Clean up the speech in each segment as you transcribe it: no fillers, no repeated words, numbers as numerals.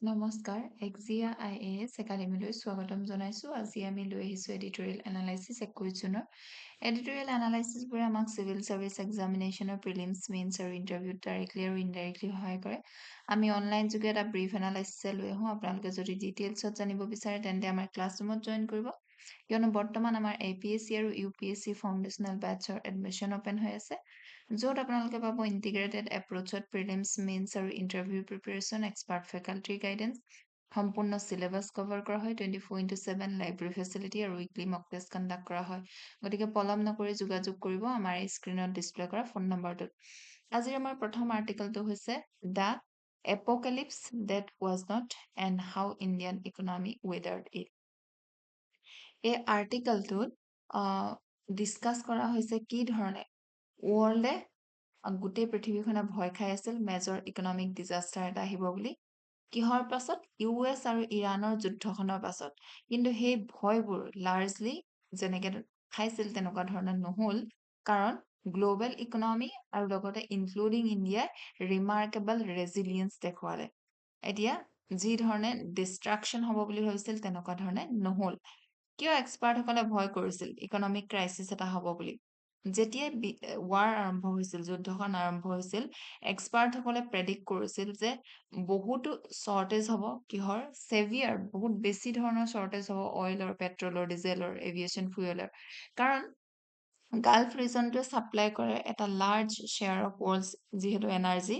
নমস্কাৰ AXIA IAS একাডেমীলৈ স্বাগতম জনাইছো আজি আমি লৈ আহিছো এডিটৰিয়েল এনালাইসিস 21 জুনৰ এডিটৰিয়েল এনালাইসিস বোৰে আমাক সিভিল সাৰ্ভিস এক্সামিনেশনৰ প্ৰিলিমছ মেইনছ আৰু ইন্টাৰভিউত ডাইৰেক্টলি আৰু ইনডাইৰেক্টলি সহায় কৰে আমি অনলাইন যোগে এটা ব্ৰিফ এনালাইসিস লৈ আহো আপোনালোকে যদি ডিটেইলছত জানিব বিচাৰে তেন্তে আমাৰ ক্লাছৰুমত জয়েন কৰিব কিয়নো বৰ্তমান আমাৰ APSC আৰু UPSC ফাউণ্ডেশ্যনেল বেটছৰ এডমিশন ওপেন হৈ আছে য'ত আপোনালোকে পাব ইন্টিগ্ৰেটেড এপ্ৰোচত প্ৰিলিমছ মেইনছ আৰু interview preparation expert faculty guidance সম্পূৰ্ণ সিলেবাস কভাৰ কৰা হয় 24/7 লাইব্ৰেৰী ফেচিলিটি আৰু উইকলি মক টেষ্ট কণ্ডাক্ট কৰা হয় গতিকে পলম নকৰি যোগাযোগ কৰিব আমাৰ এই স্ক্ৰীনত ডিসপ্লে কৰা ফোন নম্বৰটোত আজিৰ আমাৰ প্ৰথম আৰ্টিকেলটো হৈছে the এপোকেলিপছ that was not and how Indian economy weathered it এই আৰ্টিকেলটোত ডিসকাস কৰা হৈছে কি ধৰণে ৱৰ্ল্ডে গোটেই পৃথিৱীখনে ভয় খাই আছিল মেজৰ ইকনমিক ডিজাস্টাৰ এটা আহিব বুলি কিহৰ পাছত US আৰু ইৰাণৰ যুদ্ধখনৰ পাছত কিন্তু সেই ভয়বোৰ লাৰ্জলি যেনেকৈ খাইছিল তেনেকুৱা ধৰণৰ নহল কাৰণ গ্লোবেল ইকনমি আৰু লগতে ইনক্লুডিং ইণ্ডিয়াই ৰিমাৰ্কেবল ৰেজিলিয়েন্স দেখুৱালে এতিয়া যি ধৰণে ডিষ্ট্ৰাকশ্যন হ'ব বুলি ভাবিছিল তেনেকুৱা ধৰণে নহল কিয় এক্সপাৰ্টসকলে ভয় কৰিছিল ইকনমিক ক্ৰাইচিছ এটা হ'ব বুলি যেতিয়াই ৱাৰ আৰম্ভ হৈছিল যুদ্ধখন আৰম্ভ হৈছিল এক্সপাৰ্টসকলে প্ৰেডিক্ট কৰিছিল যে বহুতো শৰ্টেজ হ'ব কিহৰ সেভিয়াৰ বহুত বেছি ধৰণৰ শৰ্টেজ হ'ব অইলৰ পেট্ৰলৰ ডিজেলৰ এভিয়েশ্যন ফুয়েলৰ কাৰণ গালফ ৰিজনটোৱে সাপ্লাই কৰে এটা লাৰ্জ শ্বেয়াৰ অফ ৱৰ্ল্ডছ যিহেতু এনাৰ্জি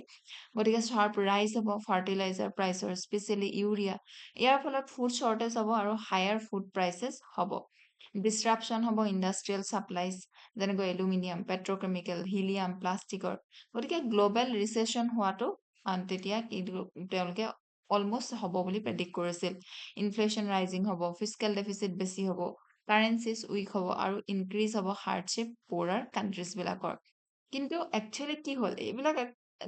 গতিকে শাৰ্প ৰাইজ হ'ব ফাৰ্টিলাইজাৰ প্ৰাইচৰ স্পেচিয়েলি ইউৰিয়া ইয়াৰ ফলত ফুড শৰ্টেজ হ'ব আৰু হায়াৰ ফুড প্ৰাইচেছ হ'ব ডিসৰাপশ্যন হ'ব ইণ্ডাষ্ট্ৰিয়েল সাপ্লাইজ যেনেকৈ এলুমিনিয়াম পেট্ৰকেমিকেল হিলিয়াম প্লাষ্টিকৰ গতিকে গ্লোবেল ৰিচেশ্যন হোৱাটো তেতিয়া তেওঁলোকে অলমোষ্ট হ'ব বুলি প্ৰেডিক্ট কৰিছিল ইনফ্লেশ্যন ৰাইজিং হ'ব ফিস্কেল ডেফিচিট বেছি হ'ব কাৰেন্সিজ উইক হ'ব আৰু ইনক্ৰিজ হ'ব হাৰ্ডশ্বিপ প'ৰাৰ কাণ্ট্ৰিজবিলাকৰ কিন্তু একচুৱেলি কি হ'ল এইবিলাক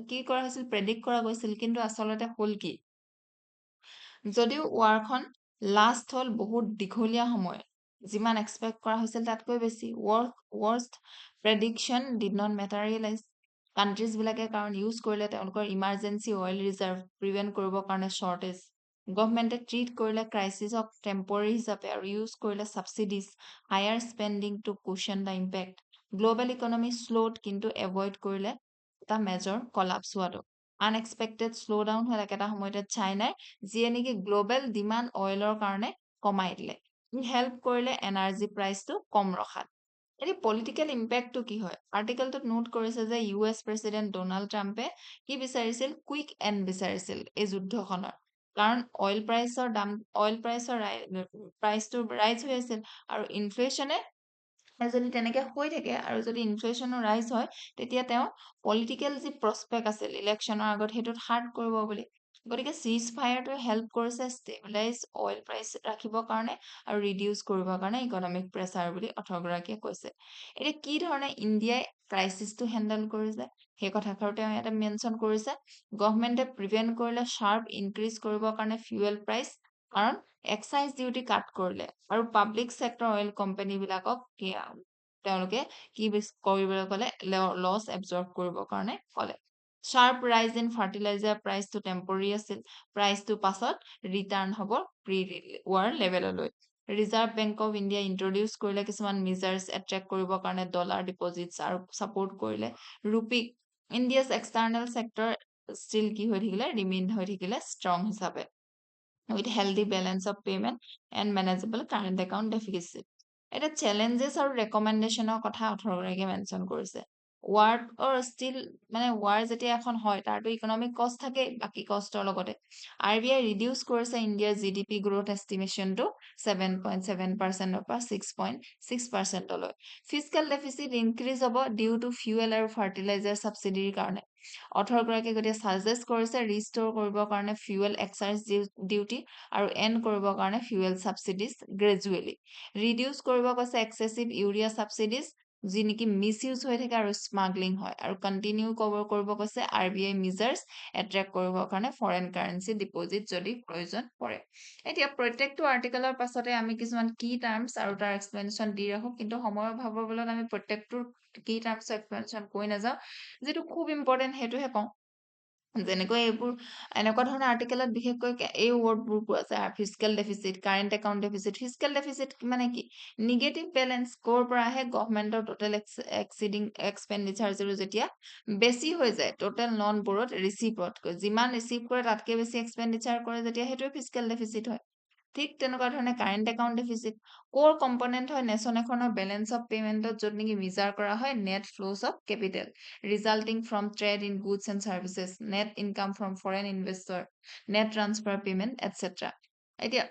কি কৰা হৈছিল প্ৰেডিক্ট কৰা গৈছিল কিন্তু আচলতে হ'ল কি যদিও ৱাৰখন লাষ্ট হ'ল বহুত দীঘলীয়া সময় যিমান এক্সপেক্ট কৰা হৈছিল তাতকৈ বেছি ৱৰ্ষ্ট প্ৰেডিকশ্যন ডিড নট মেটাৰিয়েলাইজ কাণ্ট্ৰিজবিলাকে কাৰণ ইউজ কৰিলে তেওঁলোকৰ ইমাৰ্জেঞ্চি অইল ৰিজাৰ্ভ প্ৰিভেণ্ট কৰিবৰ কাৰণে শ্বৰ্টেজ গভমেণ্টে ট্ৰিট কৰিলে ক্ৰাইচিছক টেম্পৰাৰী হিচাপে আৰু ইউজ কৰিলে subsidies higher spending to cushion the impact global economy slowed কিন্তু এভইড কৰিলে এটা মেজৰ কলাপছ হোৱাটো আনএক্সপেক্টেড শ্ল' ডাউন হ'ল একেটা সময়তে চাইনাই যিয়ে নেকি গ্লোবেল ডিমাণ্ড অইলৰ কাৰণে কমাই দিলে হেল্প কৰিলে এনাৰ্জি প্ৰাইচটো কম ৰখাত এতিয়া পলিটিকেল ইম্পেক্টটো কি হয় আৰ্টিকেলটোত নোট কৰিছে যে US প্ৰেচিডেণ্ট ডোনাল্ড ট্ৰাম্পে কি বিচাৰিছিল কুইক এণ্ড বিচাৰিছিল এই যুদ্ধখনৰ কাৰণ অইল প্ৰাইচৰ প্ৰাইচটো ৰাইজ হৈ আছিল আৰু ইনফ্লেশ্যনে যদি তেনেকৈ হৈ থাকে আৰু যদি ইনফ্লেশ্যনো ৰাইজ হয় তেতিয়া তেওঁ পলিটিকেল যি প্ৰস্পেক্ট আছিল ইলেকশ্যনৰ আগত সেইটোত হাৰ্ড কৰিব বুলি গতিকে চিজ ফায়াৰটোৱে হেল্প কৰিছে ষ্টেবিলাইজ অইল প্ৰাইচ ৰাখিবৰ কাৰণে আৰু ৰিডিউচ কৰিবৰ কাৰণে ইকনমিক প্ৰেছাৰ বুলি অৰ্থগৰাকীয়ে কৈছে এতিয়া কি ধৰণে ইণ্ডিয়াই ক্ৰাইচিছটো হেণ্ডেল কৰিছে সেই কথাষাৰো তেওঁ ইয়াতে মেনশ্যন কৰিছে গভমেণ্টে প্ৰিভেণ্ট কৰিলে শাৰ্প ইনক্ৰিজ কৰিবৰ কাৰণে ফিউৱেল প্ৰাইচ কাৰণ এক্সাইজ ডিউটি কাট কৰিলে আৰু পাব্লিক ছেক্টৰ অইল কোম্পানীবিলাকক তেওঁলোকে কি কৰিবলৈ ক'লে লছ এবজৰ্ব কৰিবৰ কাৰণে ক'লে শাৰ্প ৰাইজ ইন ফাৰ্টিলাইজাৰ প্ৰাইচটো টেম্পৰৰী আছিল প্ৰাইচটো পাছত ৰিটাৰ্ণ হ'ব প্ৰি ৱাৰ লেভেললৈ Reserve Bank of India introduce কৰিলে কিছুমান মেজাৰ্ছ এট্ৰেক্ট কৰিবৰ কাৰণে ডলাৰ ডিপজিটছ আৰু ছাপোৰ্ট কৰিলে ৰুপিক ইণ্ডিয়াছ এক্সটাৰ্নেল ছেক্টৰ ষ্টিল কি হৈ থাকিলে ৰিমেইন হৈ থাকিলে ষ্ট্ৰং হিচাপে with healthy balance of payment and manageable current account deficit. এটা challenges আৰু recommendationৰ কথা অথৰগৰাকীয়ে মেনশ্যন কৰিছে ৱাৰ ষ্টিল মানে ৱাৰ যেতিয়া এখন হয় তাৰতো ইকনমিক কষ্ট থাকে বাকী কষ্টৰ লগতে RBI ৰিডিউচ কৰিছে ইণ্ডিয়াৰ GDP গ্ৰোথ এষ্টিমেশ্যনটো 7.7%ৰ পৰা 6.6%লৈ ফিস্কেল ডেফিচিট ইনক্ৰিজ হ'ব ডিউ টু ফিউৱেল আৰু ফাৰ্টিলাইজাৰ ছাবচিডিৰ কাৰণে অথৰগৰাকীয়ে গতিকে ছাজেষ্ট কৰিছে ৰিষ্ট'ৰ কৰিবৰ কাৰণে ফিউৱেল এক্সাইজ ডিউটি আৰু এণ্ড কৰিবৰ কাৰণে ফিউৱেল ছাবচিডিজ গ্ৰেজুৱেলি ৰিডিউচ কৰিব কৈছে এক্সেচিভ ইউৰিয়া ছাবচিডিজ যি নেকি মিছ ইউজ হৈ থাকে আৰু স্মাগলিং হয় আৰু কণ্টিনিউ কভাৰ কৰিব কৈছে RBI মেজাৰ্ছ এট্ৰেক্ট কৰিবৰ কাৰণে ফৰেন কাৰেঞ্চি ডিপজিট যদি প্ৰয়োজন পৰে এতিয়া প্ৰত্যেকটো আৰ্টিকেলৰ পাছতে আমি কিছুমান কি টাৰ্মছ আৰু তাৰ এক্সপ্লেনেশ্যন দি ৰাখোঁ কিন্তু সময়ৰ অভাৱৰ বলত আমি প্ৰত্যেকটোৰ কি টাৰ্মছ এক্সপ্লেনেশ্যন কৈ নাযাওঁ যিটো খুব ইম্পৰ্টেণ্ট সেইটোহে কওঁ যেনেকৈ এইবোৰ এনেকুৱা ধৰণৰ আৰ্টিকেলত বিশেষকৈ এই ৱৰ্ডবোৰ পোৱা যায় physical deficit current account deficit physical deficit মানে কি নিগেটিভ বেলেঞ্চ ক'ৰ পৰা আহে গভমেণ্টৰ টোটেল এক্সিডিং এক্সপেণ্ডিচাৰ যেতিয়া বেছি হৈ যায় টোটেল নন বৰত ৰিচিভতকৈ যিমান ৰিচিভ কৰে তাতকৈ বেছি এক্সপেণ্ডিচাৰ কৰে যেতিয়া সেইটোৱে ফিজিকেল ডেফিচিট হয় ঠিক তেনেকুৱা ধৰণে current account deficit core component হয় নেশ্যন এখনৰ বেলেঞ্চ অফ পেমেণ্টত য'ত নেকি মিজাৰ কৰা হয় net flows of capital resulting from trade in goods and services net income from foreign investor net transfer payment etcetera এতিয়া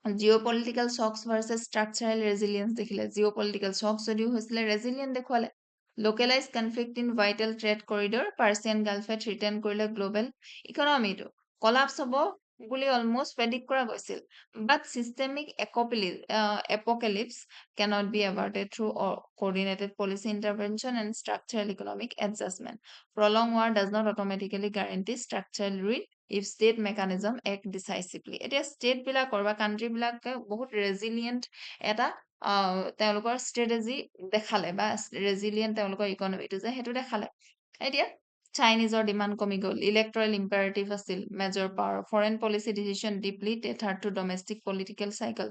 geopolitical shocks versus structural resilience দেখিলে geopolitical shocks যদিও হৈছিলে ৰেজিলিয়েণ্ট দেখুৱালে localise conflict in vital trade corridor Persian গাল্ফে threaten কৰিলে global ইকনমিটো collapse হ'ব বুলি almost predict কৰা গৈছিল বাট systemic এপকেলিপছ cannot be averted through coordinated policy intervention and structural economic adjustment. Prolonged war does not automatically guarantee structural ruin if state mechanism act decisively. এতিয়া state বিলাকৰ বা country বিলাকে বহুত resilient এটা তেওঁলোকৰ ষ্ট্ৰেটেজি দেখালে বা ৰেজিলিয়েণ্ট তেওঁলোকৰ ইকনমিটো যে সেইটো দেখালে এতিয়া চাইনিজৰ ডিমাণ্ড কমি গ'ল ইলেক্ট্ৰল ইম্পাৰেটিভ আছিল major power foreign policy decision deeply tethered to domestic political cycle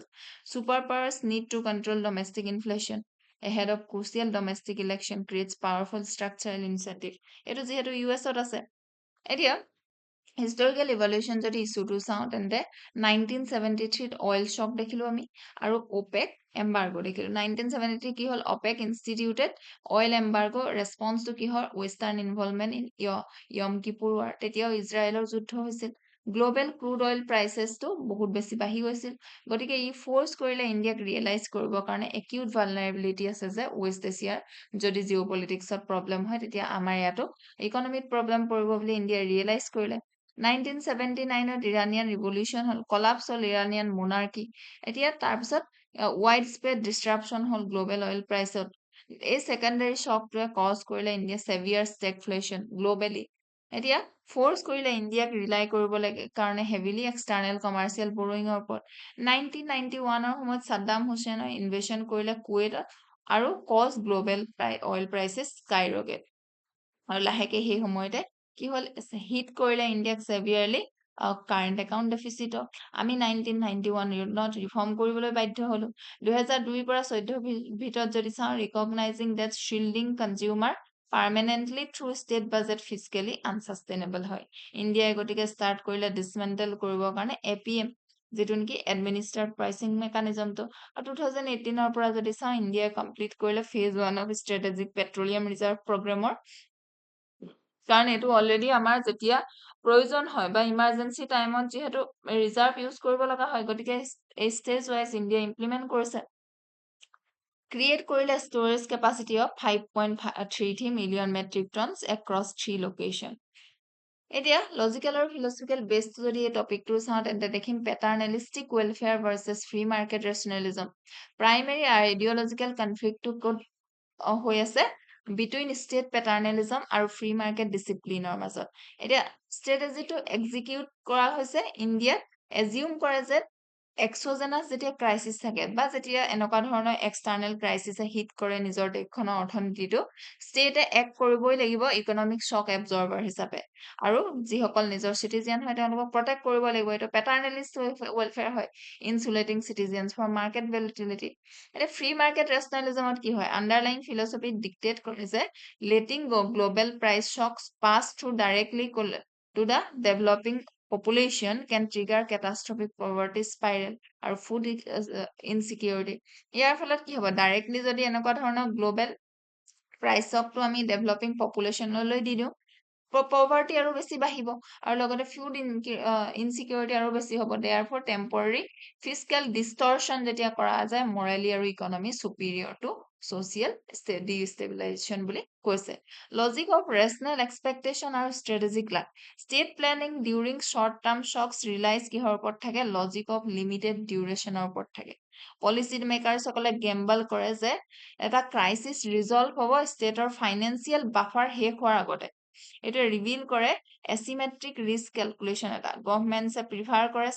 super powers need to control domestic inflation ahead of crucial domestic election creates powerful structural incentive এইটো যিহেতু ইউএছত আছে এতিয়া হিষ্টৰিকেল ইভলিউশ্যন যদি ইছ্যুটো চাওঁ তেন্তে 1973ত oil shock দেখিলো আমি আৰু অপেক এম্বাৰ্গো দেখিলো 1973 কি হ'ল অপেক ইনষ্টিটিউটেড অইল এম্বাৰ্গো ৰেছপন্সটো কি হ'ল ৱেষ্টাৰ্ণ ইনভলভমেণ্ট ইন য়ম কিপুৰ ৱাৰ তেতিয়াও ইজৰাইলৰ যুদ্ধ হৈছিল গ্ল'বেল ক্ৰুড অইল প্ৰাইচেছটো বহুত বেছি বাঢ়ি গৈছিল গতিকে ই ফ'ৰ্চ কৰিলে ইণ্ডিয়াক ৰিয়েলাইজ কৰিবৰ কাৰণে একিউট ভালনাৰেবিলিটি আছে যে ৱেষ্ট এছিয়াৰ যদি জিঅ' পলিটিক্সত প্ৰব্লেম হয় তেতিয়া আমাৰ ইয়াতো ইকনমিত প্ৰব্লেম পৰিব বুলি ইণ্ডিয়াই ৰিয়েলাইজ কৰিলে 1979ত ইৰাণিয়ান ৰিভলিউশ্যন হ'ল কলাপছ হ'ল ইৰাণিয়ান মোনাৰ্কি এতিয়া তাৰপিছত ৱাইড স্প্ৰেড ডিষ্ট্ৰাপশ্যন হ'ল গ্ল'বেল অইল প্ৰাইচত এই ছেকেণ্ডাৰী শ্বকটোৱে কজ কৰিলে ইণ্ডিয়া ছেভিয়াৰ ষ্টেগফ্লেশ্যন গ্ল'বেলি এতিয়া ফ'ৰ্চ কৰিলে ইণ্ডিয়াক ৰিলাই কৰিব লাগে কাৰণে হেভিলি এক্সটাৰ্নেল কমাৰ্চিয়েল বৰোয়িঙৰ ওপৰত 1991ৰ সময়ত ছাদ্দাম হুছেইনে ইনভেশ্যন কৰিলে কুৱেইটত আৰু কজ গ্ল'বেল অইল প্ৰাইচেছ স্কাইৰকেট আৰু লাহেকে সেই সময়তে কি হ'ল হিট কৰিলে ইণ্ডিয়াক ছেভিয়াৰলি কাৰেণ্ট একাউণ্ট ডেফিচিটক আমি 1991ত ৰিফৰ্ম কৰিবলৈ বাধ্য হ'লো 2002ৰ পৰা 14 ভিতৰত যদি চাওঁ recognising debt shielding consumer permanently through state budget physically unsustainable হয় ইণ্ডিয়াই গতিকে ষ্টাৰ্ট কৰিলে ডিছমেণ্টেল কৰিবৰ কাৰণে এপিএম যিটো নেকি এডমিনিষ্টাৰ্ড প্ৰাইচিং মেকানিজমটো আৰু 2018ৰ পৰা যদি চাওঁ ইণ্ডিয়াই কমপ্লিট কৰিলে phase 1 of strategic petroleum reserve প্ৰগ্ৰেমৰ কাৰণ এইটো অলৰেডি আমাৰ যেতিয়া প্ৰয়োজন হয় বা ইমাৰ্জেঞ্চি টাইমত যিহেতু ৰিজাৰ্ভ ইউজ কৰিব লগা হয় গতিকে এই ষ্টেজ ৱাইজ ইণ্ডিয়া ইমপ্লিমেণ্ট কৰিছে ক্ৰিয়েট কৰিলে storage capacity of 5.33 million metric tonnes across 3 location এতিয়া লজিকেল আৰু ফিলচফিকেল বেছটো যদি এই টপিকটো চাওঁ তেন্তে দেখিম paternalistic welfare versus free market rationalism primary ideological কনফ্লিক্টটো ক'ত হৈ আছে বিটুইন ষ্টেট পেটাৰ্নেলিজম আৰু ফ্ৰী মাৰ্কেট ডিচিপ্লিনৰ মাজত এতিয়া ষ্ট্ৰেটেজিটো এক্সিকিউট কৰা হৈছে ইণ্ডিয়াত এজিউম কৰে যে এক্সোজেনাছ যেতিয়া ক্ৰাইচিছ থাকে বা যেতিয়া এনেকুৱা ধৰণৰ এক্সটাৰ্নেল ক্ৰাইচিছে হিট কৰে নিজৰ দেশখনৰ অৰ্থনীতিটো ষ্টেটে এক্ট কৰিবই লাগিব ইকনমিক শ্বক এবজৰ্ভাৰ হিচাপে আৰু যিসকল নিজৰ চিটিজেন হয় তেওঁলোকক প্ৰটেক্ট কৰিব লাগিব এইটো পেটাৰ্নেলিষ্ট ৱেলফেয়াৰ হয় ইনচুলেটিং চিটিজেনছ ফৰ মাৰ্কেট ভেলিটিলিটি এতিয়া ফ্ৰী মাৰ্কেট ৰেচনেলিজমত কি হয় আণ্ডাৰলাইং ফিলচফি ডিক্টেট কৰে যে letting global price shocks pass through directly to the developing population can trigger catastrophic poverty spiral আৰু food insecurity ইয়াৰ ফলত কি হ'ব ডাইৰেক্টলি যদি এনেকুৱা ধৰণৰ গ্ল'বেল প্ৰাইচ শ্বকটো আমি ডেভেলপিং পপুলেশ্যনলৈ দি দিওঁ পভাৰ্টি আৰু বেছি বাঢ়িব আৰু লগতে ফুড ইনচিকিউৰিটি আৰু বেছি হ'ব therefore temporary physical distortion যেতিয়া কৰা যায় মৰেলি আৰু economy superior to social destabilisation বুলি কৈছে লজিক অফ ৰেচনেল এক্সপেক্টেশ্যন আৰু strategic lack state planning during short term shocks realise কিহৰ ওপৰত থাকে লজিক অফ লিমিটেড ডিউৰেশ্যনৰ ওপৰত থাকে পলিচি মেকাৰ্ছসকলে গেম্বল কৰে যে এটা ক্ৰাইচিছ ৰিজল্ভ হ'ব ষ্টেটৰ ফাইনেন্সিয়েল বাফাৰ শেষ হোৱাৰ আগতে এইটো ৰিভিল কৰে এচিমেট্ৰিক ৰিস্ক কেলকুলেশ্যন এটা গভমেণ্টছে প্ৰিফাৰ কৰে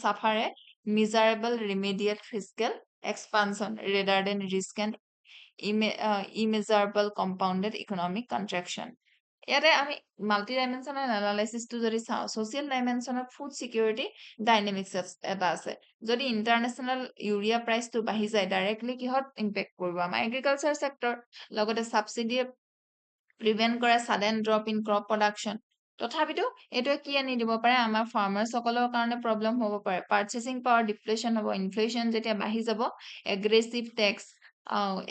safer measurable immediate physical expansion rather than risk and immeasurable compounded economic contraction ইয়াতে আমি মাল্টি ডাইমেনশ্যনেল এনালাইচিছটো যদি চাওঁ ছ'চিয়েল ডাইমেনশ্যনত ফুড ছিকিউৰিটি ডাইনেমিক্স এটা আছে যদি ইণ্টাৰনেশ্যনেল ইউৰিয়া প্ৰাইচটো বাঢ়ি যায় ডাইৰেক্টলি কিহত ইম্পেক্ট কৰিব আমাৰ এগ্ৰিকালচাৰ ছেক্টৰ লগতে ছাবচিডিয়ে প্ৰিভেণ্ট কৰে sudden drop in crop production তথাপিতো এইটোৱে কি আনি দিব পাৰে আমাৰ ফাৰ্মাৰ্ছসকলৰ কাৰণে প্ৰব্লেম হ'ব পাৰে পাৰ্চেচিং পাৱাৰ ডিফ্লেশ্যন হ'ব ইনফ্লেশ্যন যেতিয়া বাঢ়ি যাব aggressive tax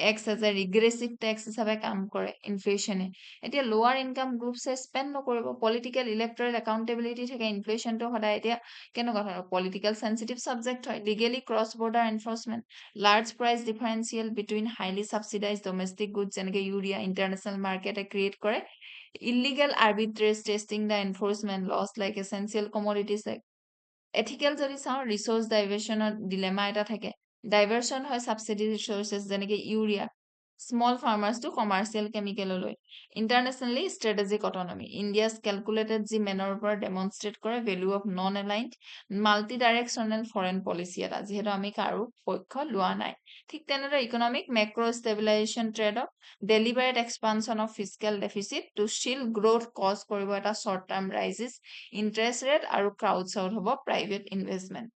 acts as a regressive tax হিচাপে কাম কৰে ইনফ্লেশ্যনে এতিয়া লোৱাৰ ইনকাম গ্ৰুপছে স্পেণ্ড নকৰিব পলিটিকেল ইলেক্টৰেল একাউণ্টেবিলিটি থাকে ইনফ্লেশ্যনটো সদায় এতিয়া কেনেকুৱা ধৰণৰ পলিটিকেল চেঞ্চিটিভ ছাবজেক্ট হয় legally cross border enforcement large price differential between highly subsidise domestic goods যেনেকৈ ইউৰিয়া ইণ্টাৰনেশ্যনেল মাৰ্কেটে ক্ৰিয়েট কৰে illegal arbitrage testing the enforcement laws like essential commodities like ethical যদি চাওঁ ৰিচোৰ্চ ডাইভাৰ্চনৰ ডিলেমা এটা থাকে diversion হয় subsidy resources যেনেকৈ urea small ফাৰ্মাৰ্ছটো কমাৰ্চিয়েল কেমিকেললৈ internationally strategic autonomy India's calculated যি মেনৰ ওপৰত ডেমনষ্ট্ৰেট কৰে value of non aligned multi directional foreign policy এটা যিহেতু আমি কাৰো পক্ষ লোৱা নাই ঠিক তেনেদৰে economic macro' stabilisation trade off deliberate expansion of physical deficit to shield growth cause কৰিব এটা short term raises interest rate আৰু ক্ৰাউড আউট হ'ব প্ৰাইভেট ইনভেষ্টমেণ্ট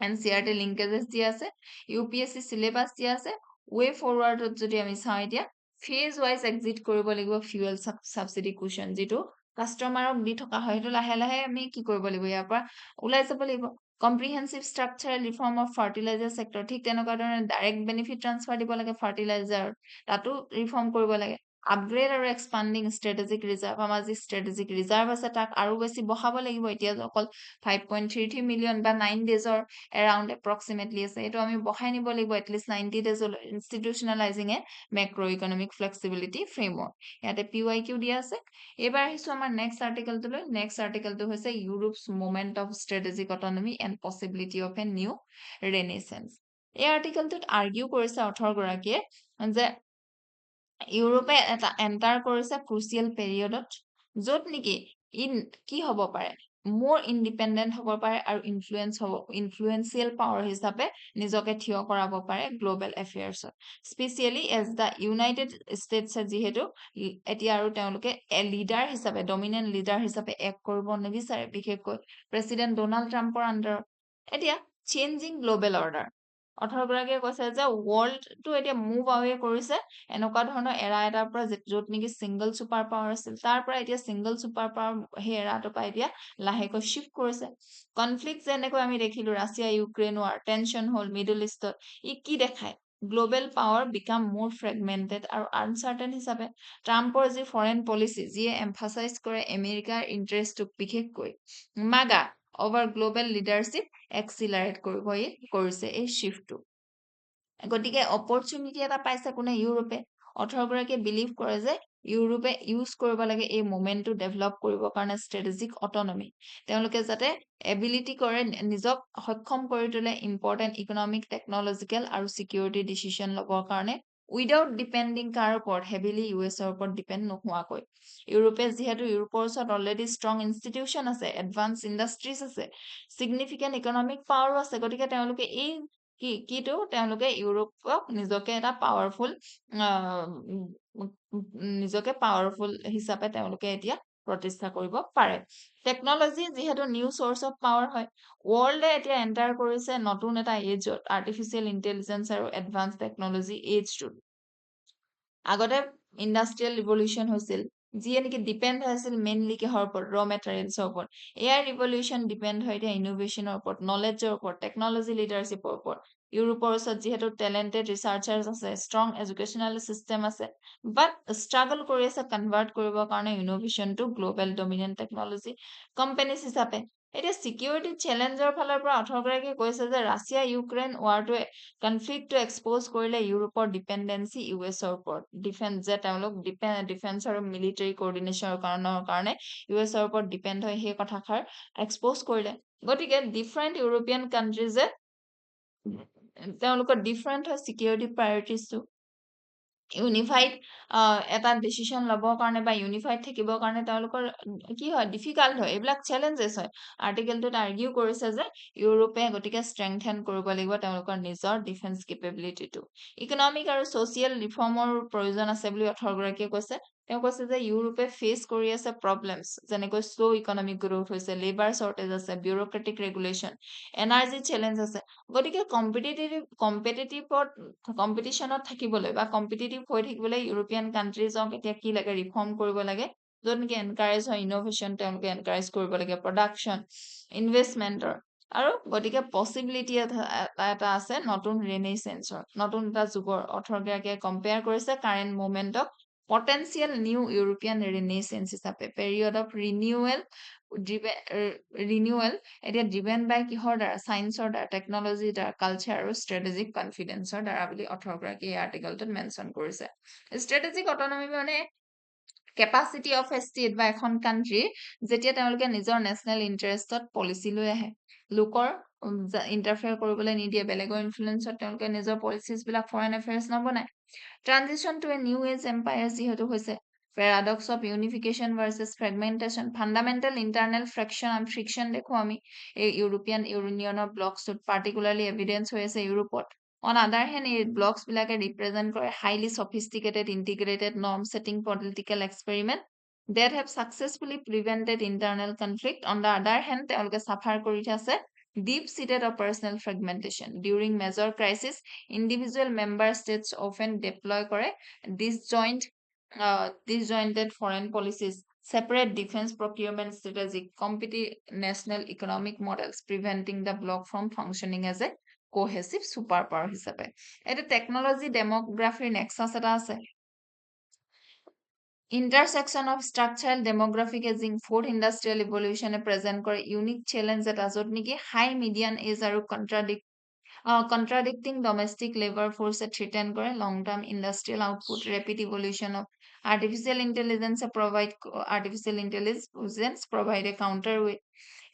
এনচিআৰটি লিংকেজেছ দিয়া আছে ইউপিএছচি চিলেবাছ দিয়া আছে ৱে ফৰৱাৰ্ডত যদি আমি চাওঁ এতিয়া ফেজ ৱাইজ এক্সিট কৰিব লাগিব ফিউৱেল ছাবচিডি কুশ্যন যিটো কাষ্টমাৰক দি থকা হয় সেইটো লাহে লাহে আমি কি কৰিব লাগিব ইয়াৰ পৰা ওলাই যাব লাগিব comprehensive structural reform of fertiliser sector ঠিক তেনেকুৱা ধৰণে ডাইৰেক্ট বেনিফিট ট্ৰান্সফাৰ দিব লাগে ফাৰ্টিলাইজাৰ তাতো ৰিফৰ্ম কৰিব লাগে আপগ্ৰেড আৰু এক্সপাণ্ডিং ষ্ট্ৰেটেজিক ৰিজাৰ্ভ আমাৰ যি ষ্ট্ৰেটেজিক ৰিজাৰ্ভ আছে তাক আৰু বেছি বঢ়াব লাগিব এতিয়া অকল 5.33 মিলিয়ন বা 9 ডেজৰ এৰাউণ্ড এপ্ৰক্সিমেটলি আছে এইটো আমি বঢ়াই নিব লাগিব এটলিষ্ট 90 ডেজলৈ ইনষ্টিটিউচনেলাইজিং এ মেক্ৰ' ইকনমিক ফ্লেক্সিবিলিটি ফ্ৰেমৱৰ্ক ইয়াতে PYQ দিয়া আছে এইবাৰ আহিছোঁ আমাৰ নেক্সট আৰ্টিকেলটোলৈ নেক্সট আৰ্টিকেলটো হৈছে Europe's movement of strategic autonomy and possibility of a new renaissance এই আৰ্টিকেলটোত আৰ্গিউ কৰিছে অথৰগৰাকীয়ে যে ইউৰোপে এটা এণ্টাৰ কৰিছে ক্ৰুচিয়েল পিৰিয়ডত য'ত নেকি কি হ'ব পাৰে মোৰ ইণ্ডিপেণ্ডেণ্ট হ'ব পাৰে আৰু ইনফ্লুৱেঞ্চিয়েল পাৱাৰ হিচাপে নিজকে থিয় কৰাব পাৰে গ্ল'বেল এফেয়াৰ্ছত স্পেচিয়েলি এজ দ্য ইউনাইটেড ষ্টেটছে যিহেতু এতিয়া আৰু তেওঁলোকে লিডাৰ হিচাপে ডমিনেণ্ট লিডাৰ হিচাপে এক কৰিব নিবিচাৰে বিশেষকৈ প্ৰেচিডেণ্ট ডনাল্ড ট্ৰাম্পৰ আণ্ডাৰত এতিয়া চেঞ্জিং গ্ল'বেল অৰ্ডাৰ অথৰগৰাকীয়ে কৈছে যে ৱৰ্ল্ডটো এতিয়া মুভ আৱে কৰিছে এনেকুৱা ধৰণৰ এৰা এটাৰ পৰা য'ত নেকি ছিংগল ছুপাৰ পাৱাৰ আছিল তাৰ পৰা এতিয়া ছিংগল ছুপাৰ পাৱাৰ সেই এৰাটোৰ পৰা এতিয়া লাহেকৈ শ্বিফ্ট কৰিছে কনফ্লিক্ট যেনেকৈ আমি দেখিলো ৰাছিয়া ইউক্ৰেইন ৱাৰ টেনশ্যন হ'ল মিডল ইষ্টত কি দেখায় গ্ল'বেল পাৱাৰ বিকাম মোৰ ফ্ৰেগমেণ্টেড আৰু আনচাৰ্টেন হিচাপে ট্ৰাম্পৰ যি ফৰেন পলিচি যিয়ে এমফাচাইজ কৰে আমেৰিকাৰ ইণ্টাৰেষ্টটোক বিশেষকৈ মাগা অভাৰ গ্ল'বেল লিডাৰশ্বিপ এক্সিলাৰেট কৰিছে এই শ্বিফ্টটো গতিকে অপৰচুনিটি এটা পাইছে কোনে ইউৰোপে অথৰগৰাকীয়ে বিলিভ কৰে যে ইউৰোপে ইউজ কৰিব লাগে এই মোমেণ্টটো ডেভেলপ কৰিবৰ কাৰণে ষ্ট্ৰেটেজিক অটনমি তেওঁলোকে যাতে এবিলিটি কৰে নিজক সক্ষম কৰি তোলে ইম্পৰ্টেণ্ট ইকনমিক টেকনলজিকেল আৰু ছিকিউৰিটি ডিচিশ্যন ল'বৰ কাৰণে উইদাউট ডিপেণ্ডিং কাৰ ওপৰত হেভিলি ইউএছৰ ওপৰত ডিপেণ্ড নোহোৱাকৈ ইউৰোপে যিহেতু ইউৰোপৰ ওচৰত অলৰেডি ষ্ট্ৰং ইনষ্টিটিউশ্যন আছে এডভান্স ইণ্ডাষ্ট্ৰিজ আছে ছিগনিফিকেণ্ট ইকনমিক পাৱাৰো আছে গতিকে তেওঁলোকে এই কিটো তেওঁলোকে ইউৰোপক নিজকে এটা পাৱাৰফুল হিচাপে তেওঁলোকে এতিয়া প্ৰতিষ্ঠা কৰিব পাৰে টেকনলজি যিহেতু নিউ চ'ৰ্চ অফ পাৱাৰ হয় ৱৰ্ল্ডে এতিয়া এণ্টাৰ কৰিছে নতুন এটা এজত আৰ্টিফিচিয়েল ইণ্টেলিজেঞ্চ আৰু এডভান্স টেকনলজি এজটোত আগতে ইণ্ডাষ্ট্ৰিয়েল ৰিভলিউশ্যন হৈছিল যিয়ে নেকি ডিপেণ্ড হৈছিল মেইনলি কিহৰ ওপৰত ৰ মেটেৰিয়েলছৰ ওপৰত এয়াৰ ৰিভলিউশ্যন ডিপেণ্ড হয় এতিয়া ইনোভেশ্যনৰ ওপৰত নলেজৰ ওপৰত টেকনলজি লিডাৰশ্বিপৰ ওপৰত ইউৰোপৰ ওচৰত যিহেতু টেলেণ্টেড ৰিচাৰ্চাৰ্ছ আছে ষ্ট্ৰং এডুকেশ্যনেল ছিষ্টেম আছে বাট ষ্ট্ৰাগল কৰি আছে কনভাৰ্ট কৰিবৰ কাৰণে ইনোভেশ্যনটো গ্ল'বেল ডমিনেণ্ট টেকনলজি কোম্পেনীজ হিচাপে এতিয়া ছিকিউৰিটি চেলেঞ্জৰ ফালৰ পৰা অথৰগৰাকীয়ে কৈছে যে ৰাছিয়া ইউক্ৰেইন ৱাৰটোৱে কনফ্লিক্টটো এক্সপ'জ কৰিলে ইউৰোপৰ ডিপেণ্ডেঞ্চি ইউএছৰ ওপৰত যে তেওঁলোক ডিফেন্স আৰু মিলিটাৰী কৰ্ডিনেশ্যনৰ কাৰণে ইউএছৰ ওপৰত ডিপেণ্ড হয় সেই কথাষাৰ এক্সপ'জ কৰিলে গতিকে ডিফাৰেণ্ট ইউৰোপিয়ান কাণ্ট্ৰিজে তেওঁলোকৰ ডিফাৰেণ্ট হয় ছিকিউৰিটি প্ৰায়ৰিটিজটো ইউনিফাইড এটা ডিচিশ্যন ল'বৰ কাৰণে বা ইউনিফাইড থাকিবৰ কাৰণে তেওঁলোকৰ কি হয় ডিফিকাল্ট হয় এইবিলাক চেলেঞ্জেছ হয় আৰ্টিকেলটোত আৰ্গিউ কৰিছে যে ইউৰোপে গতিকে ষ্ট্ৰেংথেন কৰিব লাগিব তেওঁলোকৰ নিজৰ ডিফেন্স কেপেবিলিটিটো ইকনমিক আৰু ছ'চিয়েল ৰিফৰ্মৰ প্ৰয়োজন আছে বুলি অথৰগৰাকীয়ে কৈছে তেওঁ কৈছে যে ইউৰোপে ফেচ কৰি আছে প্ৰব্লেমছ যেনেকৈ শ্ল' ইকনমিক গ্ৰোথ হৈছে, লেবাৰ শ্বৰ্টেজ আছে, বিউৰক্ৰেটিক ৰেগুলেশ্যন, এনাৰ্জি চেলেঞ্জ আছে। গতিকে কম্পিটিশ্যনত থাকিবলৈ বা কম্পিটিটিভ হৈ থাকিবলৈ ইউৰোপিয়ান কাণ্ট্ৰিজক এতিয়া কি লাগে, ৰিফৰ্ম কৰিব লাগে, য'ত নেকি এনকাৰেজ হয় ইন'ভেশ্যন, তেওঁলোকে এনকাৰেজ কৰিব লাগে প্ৰডাকশ্যন, ইনভেষ্টমেণ্টৰ। আৰু গতিকে পচিবিলিটি এটা আছে নতুন ৰেনেচেঞ্চৰ, নতুন এটা যুগৰ। অথৰগৰাকীয়ে কম্পেয়াৰ কৰিছে কাৰেণ্ট মুভমেণ্টক পটেন্সিয়েল নিউ ইউৰোপিয়ান ৰিনেচেঞ্চ হিচাপে, পেৰিয়ড অফ ৰিনিউৱেল এতিয়া ড্ৰিভেন বাই কিহৰ দ্বাৰা, চায়েন্সৰ দ্বাৰা, টেকনলজিৰ দ্বাৰা, কালচাৰ আৰু ষ্ট্ৰেটেজিক কনফিডেন্সৰ দ্বাৰা বুলি অথৰগৰাকীয়ে এই আৰ্টিকেলটোত মেনশ্যন কৰিছে। ষ্ট্ৰেটেজিক অটনমি মানে কেপাচিটি অফ এ ষ্টেট বা এখন কাণ্ট্ৰিৰ যেতিয়া তেওঁলোকে নিজৰ নেশ্যনেল ইণ্টাৰেষ্টত পলিচি লৈ আহে, লোকৰ ইণ্টাৰফেয়াৰ কৰিবলৈ নিদিয়ে, বেলেগৰ ইনফ্লুৱেঞ্চত তেওঁলোকে নিজৰ পলিচিছবিলাক ফৰেইন এফেয়াৰ্ছ নবনায়। Transition to a new age empire যিহেতু হৈছে, paradox of unification versus fragmentation, fundamental internal friction দেখোঁ আমি এই ইউৰোপিয়ান ইউনিয়নৰ ব্লকছটোত, পাৰ্টিকুলাৰলি এভিডেঞ্চ হৈ আছে ইউৰোপত। অন আদাৰ হেণ্ড এই ব্লকছবিলাকে ৰিপ্ৰেজেণ্ট কৰে highly sophisticated integrated norm setting political experiment that have successfully prevented internal conflict. On the other hand, তেওঁলোকে চাফাৰ কৰি আছে deep-seated operational fragmentation. During major crisis, individual member states often deploy কৰে disjointed foreign policies, separate defense procurement strategy, compete national economic models, preventing the bloc from functioning as a cohesive superpower হিচাপে। এটা technology ডেমোগ্ৰাফিৰ nexus এটা আছে। Intersection of structural demographic aging, fourth industrial evolution present কৰে unique challenge এটা য'ত নেকি high median age আৰু contradicting domestic labor force threaten কৰে long term industrial output, rapid evolution of artificial intelligence provide a counterweight,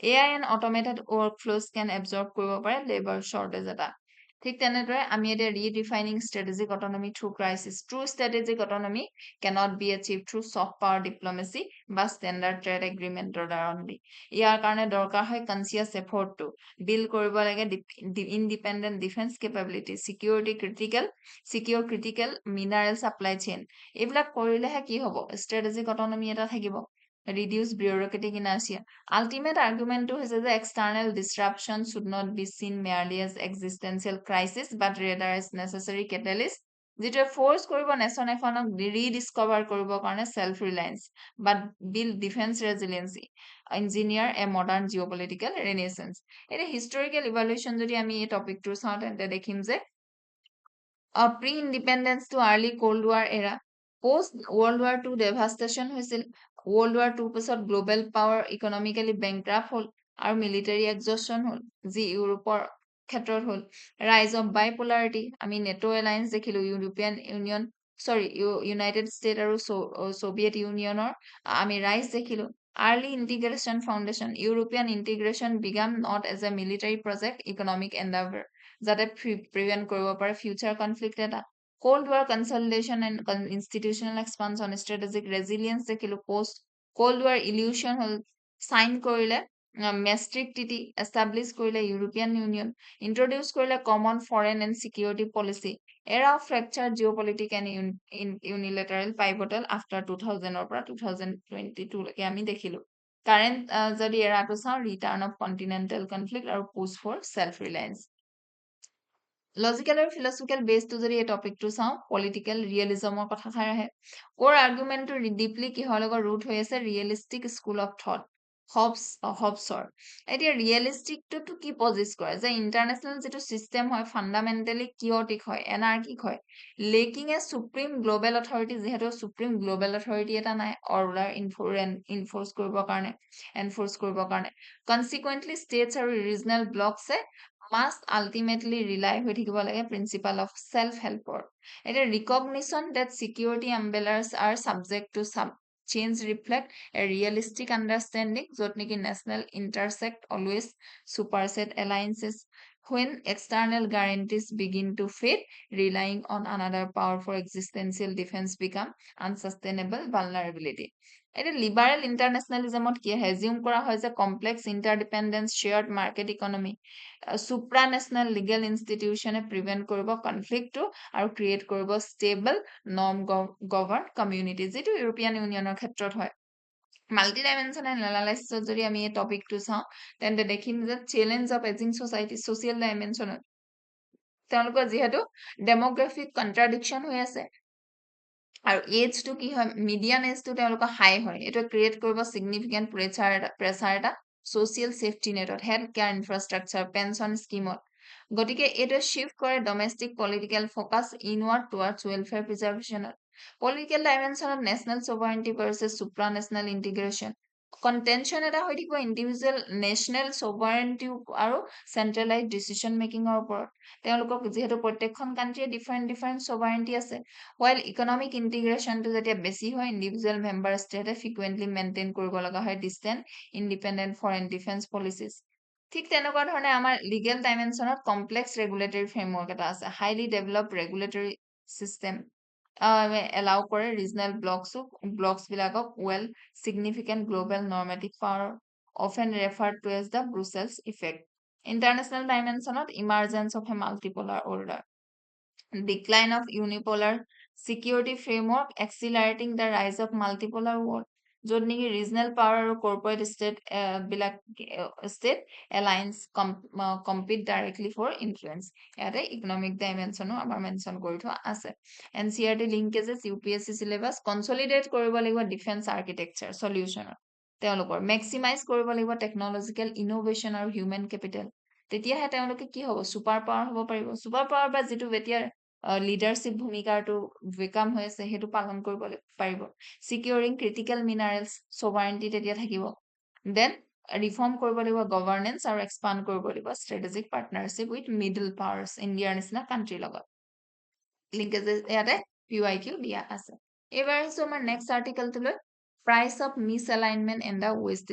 AI and automated workflows can absorb কৰিব পাৰে labor shortage এটা। ঠিক তেনেদৰে আমি এতিয়া redefining strategic autonomy through crisis. True strategic autonomy cannot be achieved through soft power diplomacy বা standard trade agreement দ্বাৰা only. ইয়াৰ কাৰণে দৰকাৰ হয় conscious effort to build কৰিব লাগে independent defense capability, secure critical mineral supply chain. এইবিলাক কৰিলেহে কি হ'ব, strategic autonomy এটা থাকিব, reduce bureaucratic inertia. Ultimate argument হৈছে যে external disruption should not be seen merely as existential crisis but rather as necessary catalyst যিটোৱে ফ'ৰ্চ কৰিব নেশ্যন এখনক ৰিডিস্কভাৰ কৰিবৰ কাৰণে চেল্ফ ৰিলায়েন্স বাট বিল্ড ডিফেন্স ৰেজিলিয়েন্সি, ইঞ্জিনিয়াৰ এ মডাৰ্ণ জিঅ'পলিটিকেল ৰেনেচেঞ্চ। এতিয়া হিষ্টৰিকেল ইভালুৱেশ্যন যদি আমি এই টপিকটো চাওঁ তেন্তে দেখিম যে pre-independence to early cold war era, post world war two devastation হৈছিল, ৱৰ্ল্ড ৱাৰ টুৰ পিছত গ্ল'বেল পাৱাৰ ইকনমিকেলি বেংক্ৰাফ্ট হ'ল আৰু মিলিটাৰী এক্সজশ্যন হ'ল, যি ইউৰোপৰ ক্ষেত্ৰত হ'ল। ৰাইজ অফ বাইপোলাৰিটি, আমি নেটো এলায়েন্স দেখিলোঁ, ইউনাইটেড ষ্টেট আৰু ছ'ভিয়েট ইউনিয়নৰ আমি ৰাইজ দেখিলোঁ। Early integration foundation, European integration began not as a military project, economic endeavour, যাতে প্ৰিভেণ্ট কৰিব পাৰে ফিউচাৰ কনফ্লিক্ট এটা। Cold War consolidation and institutional expansion, strategic resilience দেখিলোঁ, post Cold War illusion হ'ল, চাইন কৰিলে মেষ্ট্ৰিক টিটি, এষ্টাব্লিছ কৰিলে ইউৰোপিয়ান ইউনিয়ন, ইন্ট্ৰডিউচ কৰিলে common foreign and security policy, এৰা অফ ফ্ৰেকচাৰ জিঅ'পলিটিক এণ্ড ইউনিলেটাৰেল পাইভটেল আফটাৰ 2000ৰ পৰা 2022 লৈকে আমি দেখিলোঁ। কাৰেণ্ট যদি এৰাটো চাওঁ, ৰিটাৰ্ণ অফ কণ্টিনেণ্টেল কনফ্লিক্ট আৰু পুছ ফৰ চেল্ফ ৰিলায়েন্স। লজিকেল আৰু ফিলচফিকেল বেছটো যদি এই টপিকটো চাওঁ, পলিটিকেল ৰিয়েলিজমৰ কথাষাৰ আহে। ক'ৰ আৰ্গুমেণ্টটো ডিপলি কিহৰ লগত ৰুট হৈ আছে, ৰিয়েলিষ্টিক স্কুল অফ থট, হবছৰ। এতিয়া ৰিয়েলিষ্টিকটোতো কি পজিচ কৰে যে ইণ্টাৰনেশ্যনেল যিটো ছিষ্টেম হয় ফাণ্ডামেণ্টেলি কিয়টিক হয়, এনাৰ্কিক হয়, লেকিং এ চুপ্ৰিম গ্ল'বেল অথৰিটি, যিহেতু চুপ্ৰিম গ্ল'বেল অথৰিটি এটা নাই অৰ্ডাৰ এনফৰ্চ কৰিবৰ কাৰণে, কনচিকুৱেণ্টলি ষ্টেটছ আৰু ৰিজনেল ব্লকছে must ultimately rely হৈ থাকিব লাগে প্ৰিন্সিপাল অফ চেল্ফ হেল্পৰ। এতিয়া recognition that security umbrellas are subject to change reflect a realistic understanding য'ত নেকি national intersect always supersede alliances when external guarantees begin to fade, relying on another power for existential defense become unsustainable vulnerability. এটা liberal ইণ্টাৰনেশ্যনেলিজমত কি assume কৰা হয় যে complex interdependence shared market economy supra national legal ইনষ্টিটিউচনে prevent কৰিব কনফ্লিক্টটো আৰু ক্ৰিয়েট কৰিব ষ্টেবল নন গভৰ্ণ কমিউনিটি, যিটো ইউৰোপিয়ান ইউনিয়নৰ ক্ষেত্ৰত হয়। মাল্টি ডাইমেনশ্যনেল এনালাইচিছত যদি আমি এই টপিকটো চাওঁ তেন্তে দেখিম যে challenge of ageing society social ডাইমেনশ্যনত তেওঁলোকৰ যিহেতু ডেম'গ্ৰাফিক কণ্ট্ৰাডিকশ্যন হৈ আছে আৰু এজটো কি হয় মিডিয়ান এজটো তেওঁলোকৰ হাই হয়, এইটো ক্ৰিয়েট কৰিব ছিগনিফিকেণ্ট প্ৰেছাৰ এটা ছ'চিয়েল ছেফটি নেটত, হেল্থ কেয়াৰ ইনফ্ৰাষ্ট্ৰাকচাৰ, পেঞ্চন স্কিমত। গতিকে এইটো শ্বিফ্ট কৰে domestic political focus inward towards welfare প্ৰিজাৰ্ভেশ্যনত। পলিটিকেল ডাইমেনশ্যনত national sovereignty versus supra national integration contention এটা হৈ থাকিব ইণ্ডিভিজুৱেল নেশ্যনেল ছভাৰেণ্টি আৰু চেণ্ট্ৰেলাইজ ডিচিশ্যন মেকিঙৰ ওপৰত। তেওঁলোকক যিহেতু প্ৰত্যেকখন কাণ্ট্ৰিয়ে ডিফাৰেণ্ট ছভাৰেণ্টি আছে, হোৱাইল ইকনমিক ইণ্টিগ্ৰেশ্যনটো যেতিয়া বেছি হয় ইণ্ডিভিজুৱেল মেম্বাৰ ষ্টেটে ফ্ৰিকুৱেণ্টলি মেইনটেইন কৰিব লগা হয় distinct independent foreign defence policies. ঠিক তেনেকুৱা ধৰণে আমাৰ লিগেল ডাইমেনশ্যনত কমপ্লেক্স ৰেগুলেটৰী ফ্ৰেমৱৰ্ক এটা আছে, highly develop regulatory system allow কৰে ৰিজনেল ব্লকছবিলাকক well significant global normative power, often referred to as the Brussels effect. International dimensionot emergence of a multipolar order. Decline of unipolar security framework accelerating the rise of multipolar world. য'ত নেকি regional power আৰু corporate state alliance compete directly for influence. ইয়াতে economic ডাইমেনশ্যনো আমাৰ mention কৰি থোৱা আছে। NCERT linkages UPSC syllabus consolidate কৰিব লাগিব ডিফেন্স আৰ্কিটেকচাৰ চলিউশ্যনত, তেওঁলোকৰ মেক্সিমাইজ কৰিব লাগিব টেকনলজিকেল ইনোভেশ্যন আৰু হিউমেন কেপিটেল, তেতিয়াহে তেওঁলোকে কি হ'ব ছুপাৰ পাৱাৰ হ'ব পাৰিব। ছুপাৰ পাৱাৰ বা যিটো এতিয়া লিডাৰশ্বিপ ভূমিকাটো বেকাম হৈ আছে সেইটো পালন কৰিব পাৰিব। চিকিউৰিং ক্ৰিটিকেল মিনাৰেলছ ছভাৰেণ্টি তেতিয়া থাকিব। দেন ৰিফৰ্ম কৰিব লাগিব গভৰ্নেন্স আৰু এক্সপাণ্ড কৰিব লাগিব strategic partnership with middle powers ইণ্ডিয়াৰ নিচিনা কাণ্ট্ৰিৰ লগত। লিংকেজেছ ইয়াতে PYQ দিয়া আছে। এইবাৰ আহিছো আমাৰ নেক্সট আৰ্টিকেলটোলৈ, price of misalignment in the west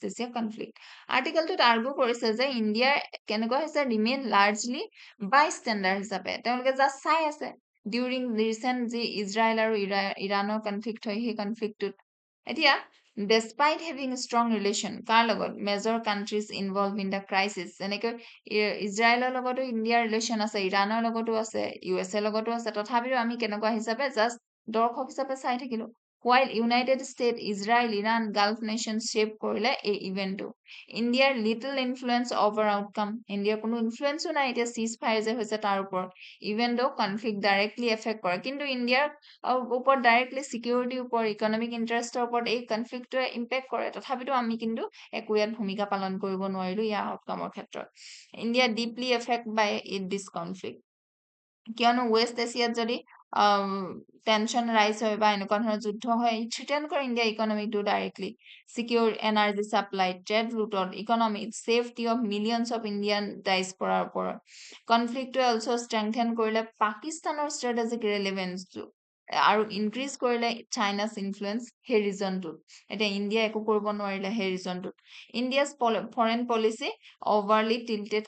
Asia conflict. আৰ্টিকেলটোত আৰ্গু কৰিছে যে ইণ্ডিয়াৰ কেনেকুৱা হৈছে ৰিমেইন লাৰ্জলি বাই ষ্টেণ্ডাৰ্ড হিচাপে, তেওঁলোকে জাষ্ট চাই আছে ডিউৰিং ৰিচেণ্ট যি ইজৰাইল আৰু ইৰাণৰ কনফ্লিক্ট হয় সেই কনফ্লিক্টটোত। এতিয়া ডেছপাইট হেভিং ষ্ট্ৰং ৰিলেশ্যন কাৰ লগত major countries involve in the crisis, যেনেকৈ ইজৰাইলৰ লগতো ইণ্ডিয়াৰ ৰিলেশ্যন আছে, ইৰাণৰ লগতো আছে, USA লগতো আছে, তথাপিও আমি কেনেকুৱা হিচাপে জাষ্ট দৰ্শক হিচাপে চাই থাকিলো। While United state Israel Iran gulf nation shape কৰিলে এই ইভেণ্টটো। ইণ্ডিয়াৰ লিটল ইনফ্লুৱেঞ্চ অভাৰ আউটকাম, ইণ্ডিয়াৰ কোনো ইনফ্লুৱেঞ্চো নাই এতিয়া চিজ ফায়াৰ যে হৈছে তাৰ ওপৰত, even though conflict directly effect কৰে, কিন্তু ইণ্ডিয়াৰ ওপৰত ডাইৰেক্টলি চিকিউৰিটিৰ ওপৰত ইকনমিক ইণ্টাৰেষ্টৰ ওপৰত এই কনফ্লিক্টটোৱে ইম্পেক্ট কৰে, তথাপিতো আমি কিন্তু একো ইয়াত ভূমিকা পালন কৰিব নোৱাৰিলো ইয়াৰ আউটকামৰ ক্ষেত্ৰত। ইণ্ডিয়া ডিপলি এফেক্ট বাই দিছ কনফ্লিক্ট, কিয়নো ৱেষ্ট এছিয়াত যদি টেনশ্যন ৰাইজ হয় বা এনেকুৱা ধৰণৰ যুদ্ধ হয়, থ্ৰিটেন কৰে ইণ্ডিয়া ইকনমিকটো directly. Secure energy supply, trade ৰুটত, economy, safety of millions of Indian diaspora ওপৰত। কনফ্লিক্টটোৱে অলছ' ষ্ট্ৰেংথেন কৰিলে পাকিস্তানৰ ষ্ট্ৰেটেজিক ৰেলিভেঞ্চটো আৰু ইনক্ৰিজ কৰিলে চাইনাছ ইনফ্লুৱেঞ্চ সেই ৰিজনটোত। এতিয়া ইণ্ডিয়া একো কৰিব নোৱাৰিলে সেই ৰিজনটোত। ইণ্ডিয়াছ ফৰেইন পলিচি অভাৰলি টিল্টেড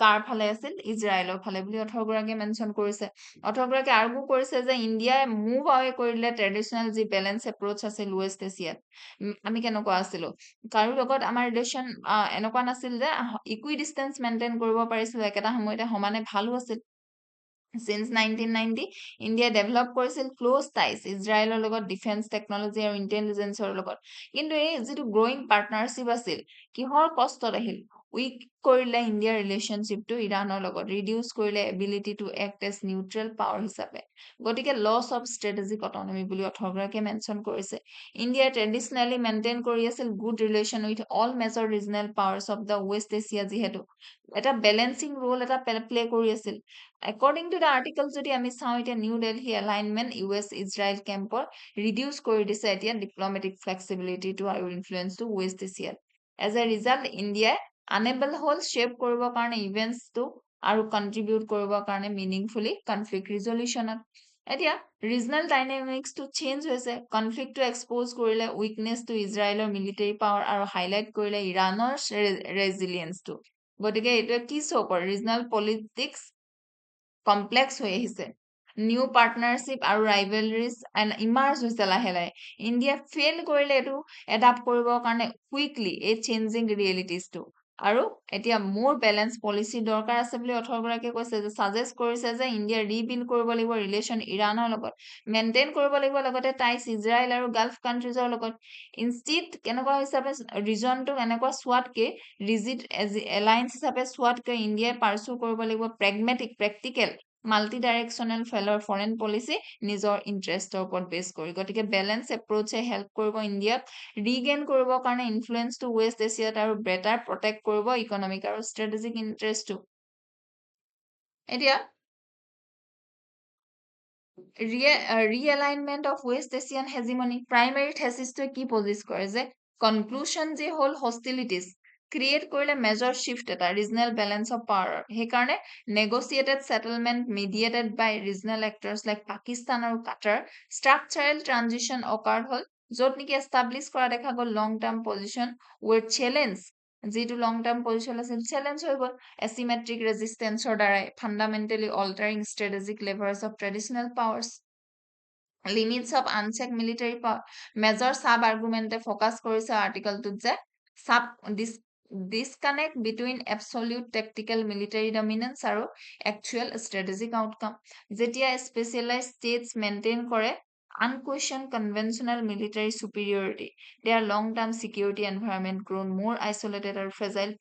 কাৰ ফালে আছিল ইজৰাইলৰ ফালে বুলি অথৰগৰাকীয়ে মেনশ্যন কৰিছে। অথৰগৰাকীয়ে আৰ্গু কৰিছে যে ইণ্ডিয়াই মুভ আৱে কৰিলে ট্ৰেডিশ্যনেল যি বেলেঞ্চ এপ্ৰ'চ আছিল ৱেষ্ট এছিয়াত। আমি কেনেকুৱা আছিলো, কাৰো লগত আমাৰ ৰিলেশ্যন এনেকুৱা নাছিল যে ইকুইডিষ্টেঞ্চ মেইনটেইন কৰিব পাৰিছিলো, একেটা সময়তে সমানে ভালো আছিল। Since 1990, ইণ্ডিয়াই ডেভেলপ কৰিছিল ক্ল'জ টাইজ ইজৰাইলৰ লগত ডিফেন্স টেকনলজি আৰু ইণ্টেলিজেন্সৰ লগত, কিন্তু এই যিটো গ্ৰ'য়িং পাৰ্টনাৰশ্বিপ আছিল কিহৰ কষ্টত আহিল, উইক কৰিলে ইণ্ডিয়াৰ ৰিলেশ্যনশ্বিপটো ইৰাণৰ লগত, ৰিডিউচ কৰিলে ability to act as neutral power হিচাপে। গতিকে লছ অফ ষ্ট্ৰেটেজিক অটনমি বুলি অথৰগৰাকীয়ে মেনশ্যন কৰিছে। ইণ্ডিয়াই ট্ৰেডিচনেলি মেইনটেইন কৰি আছিল good relation with all major regional powers of the west Asia, যিহেতু এটা বেলেঞ্চিং ৰোল এটা প্লে কৰি আছিল। একৰ্ডিং টু দ্য আৰ্টিকল যদি আমি চাওঁ, এতিয়া new Delhi alignment US Israel কেম্পৰ ৰিডিউচ কৰি দিছে এতিয়া ডিপ্ল'মেটিক ফ্লেক্সিবিলিটিটো আৰু ইনফ্লুৱেঞ্চটো ৱেষ্ট এছিয়াত। এজ এ ৰিজাল্ট ইণ্ডিয়াই আনেবল হ'ল শ্বেপ কৰিবৰ কাৰণে ইভেণ্টছটো আৰু কণ্ট্ৰিবিউট কৰিবৰ কাৰণে মিনিংফুলি কনফ্লিক্ট ৰিজলিউশ্যনত। এতিয়া ৰিজনেল ডাইনামিক্সটো চেঞ্জ হৈছে, কনফ্লিক্টটো এক্সপ'জ কৰিলে উইকনেছটো ইজৰাইলৰ মিলিটাৰী পাৱাৰ আৰু হাইলাইট কৰিলে ইৰাণৰ ৰেজিলিয়েঞ্চটো। গতিকে এইটোৱে কি শ্ব' কৰে, ৰিজনেল পলিটিক্স কমপ্লেক্স হৈ আহিছে। নিউ পাৰ্টনাৰশ্বিপ আৰু ৰাইভেলৰিজ ইমাৰ্জ হৈছে লাহে লাহে ইণ্ডিয়া ফেইল কৰিলে এইটো এডাপ্ট কৰিবৰ কাৰণে কুইকলি এই চেঞ্জিং ৰিয়েলিটিজটো আৰু এতিয়া মোৰ বেলেঞ্চ পলিচি দৰকাৰ আছে বুলি অথৰগৰাকীয়ে কৈছে যে ছাজেষ্ট কৰিছে যে ইণ্ডিয়া ৰিবিল্ড কৰিব লাগিব ৰিলেশ্যন ইৰাণৰ লগত মেইনটেইন কৰিব লাগিব লগতে টাইছ ইজৰাইল আৰু গাল্ফ কাণ্ট্ৰিজৰ লগত ইনষ্টিট কেনেকুৱা হিচাপে ৰিজনটোক এনেকুৱা চোৱাতকে ৰিজিড এলায়েন্স হিচাপে চোৱাতকৈ ইণ্ডিয়াই পাৰ্চু কৰিব লাগিব practical multi directional foreign policy নিজৰ ইণ্টাৰেষ্টৰ ওপৰত বেছ কৰি গতিকে বেলেঞ্চ এপ্ৰ'চে হেল্প কৰিব ইণ্ডিয়াক ৰিগেইন কৰিবৰ কাৰণে ইনফ্লুৱেঞ্চটো ৱেষ্ট এছিয়াত আৰু বেটাৰ প্ৰটেক্ট কৰিব ইকনমিক আৰু ষ্ট্ৰেটেজিক ইণ্টাৰেষ্টটো এতিয়া ৰিএলাইনমেণ্ট of west Asian hegemony primary থেচিছটোৱে কি পজিচ কৰে যে কনক্লুশ্যন যি হ'ল হষ্টিলিটিজ ক্ৰিয়েট কৰিলে মেজৰ শ্বিফ্ট এটা ৰিজনেল বেলেঞ্চ অফ পাৱাৰ সেইকাৰণে নেগচিয়েটেড ছেটেলমেণ্ট মিডিয়েটেড বাই ৰিজনেল এক্টৰ্ছ লাইক পাকিস্তান আৰু কাটাৰ ষ্ট্ৰাকচাৰেল ট্ৰানজিশ্যন অকাৰ্ড হ'ল য'ত নেকি এষ্টাব্লিছ কৰা দেখা গ'ল long term position where challenge যিটো লং টাৰ্ম পজিশ্যন আছিল চেলেঞ্জ হৈ গ'ল এচিমেট্ৰিক ৰেজিষ্টেঞ্চৰ দ্বাৰাই fundamentally altering strategic levers of traditional powers limits of unchecked military power major sub আৰ্গুমেণ্টে ফ'কাছ কৰিছে আৰ্টিকলটোত যে sub disconnect between absolute tactical military dominance আৰু একচুৱেল ষ্ট্ৰেটেজিক আউটকাম যেতিয়া স্পেচিয়েলাইজ ষ্টেটছ মেইনটেইন কৰে unquestioned conventional military superiority, their long-term security environment grown more isolated or fragile,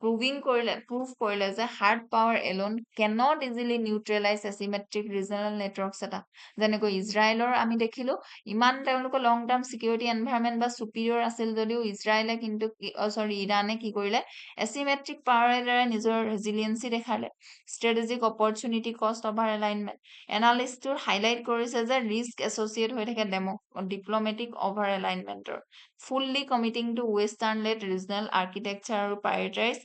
prove কৰিলে যে hard power alone cannot easily neutralize asymmetric regional networks এটা যেনেকৈ ইজৰাইলৰ আমি দেখিলো ইমান তেওঁলোকৰ লং টাৰ্ম চিকিউৰিটি এনভাইৰনমেণ্ট বা চুপিৰিয়ৰ আছিল যদিও ইজৰাইলে কিন্তু ইৰাণে কি কৰিলে এচিমেট্ৰিক পাৱাৰৰ দ্বাৰা নিজৰ ৰেজিলিয়েঞ্চি দেখালে strategic opportunity cost over alignment এনালিষ্টটোৰ হাইলাইট কৰিছে যে ৰিস্ক এছ'চিয়েট হৈ থাকে ডিপ্ল'মেটিক অভাৰ এলাইনমেণ্টৰ fully committing to western led regional architecture আৰু prioritise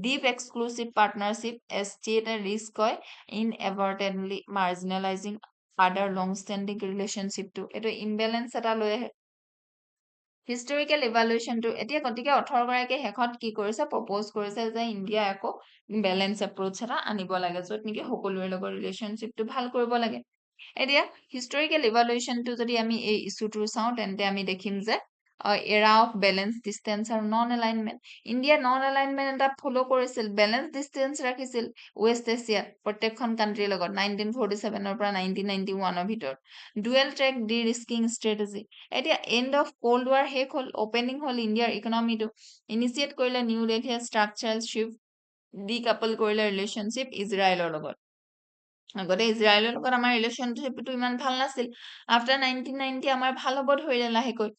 deep exclusive partnership as টি এটা ৰিস্ক হয় inadvertently marginalising other long standing ৰিলেশ্যনশ্বিপটো এইটো ইমবেলেঞ্চ এটা লৈ আহে হিষ্টৰিকেল ইভালুৱেশ্যনটো এতিয়া গতিকে 18গৰাকীয়ে শেষত কি কৰিছে প্ৰপ'জ কৰিছে যে ইণ্ডিয়া আকৌ বেলেঞ্চ এপ্ৰ'চ এটা আনিব লাগে য'ত নেকি সকলোৰে লগত ৰিলেশ্যনশ্বিপটো ভাল কৰিব লাগে এতিয়া হিষ্টৰিকেল ইভালুৱেশ্যনটো যদি আমি এই ইছ্যুটো চাওঁ তেন্তে আমি দেখিম যে এৰা অফ বেলেঞ্চ ডিষ্টেঞ্চ আৰু non alignment India non alignment এটা ফ'ল' কৰিছিল বেলেঞ্চ ডিষ্টেঞ্চ ৰাখিছিল ৱেষ্ট এছিয়াত প্ৰত্যেকখন কাণ্ট্ৰিৰ লগত 1947 পৰা 1991 ভিতৰত ডুৱেল ট্ৰেক ডি ৰিস্কিং ষ্ট্ৰেটেজি এতিয়া এণ্ড অফ কল্ড ৱাৰ শেষ হ'ল অপেনিং হ'ল ইণ্ডিয়াৰ ইকনমিটো ইনিচিয়েট কৰিলে new দেলহিয়ে structural shift D couple কৰিলে ৰিলেশ্যনশ্বিপ ইজৰাইলৰ লগত আগতে ইজৰাইলৰ লগত আমাৰ ৰিলেশ্যনশ্বিপটো ইমান ভাল নাছিল আফটাৰ 1990 আমাৰ ভাল হ'ব ধৰিলে লাহেকৈ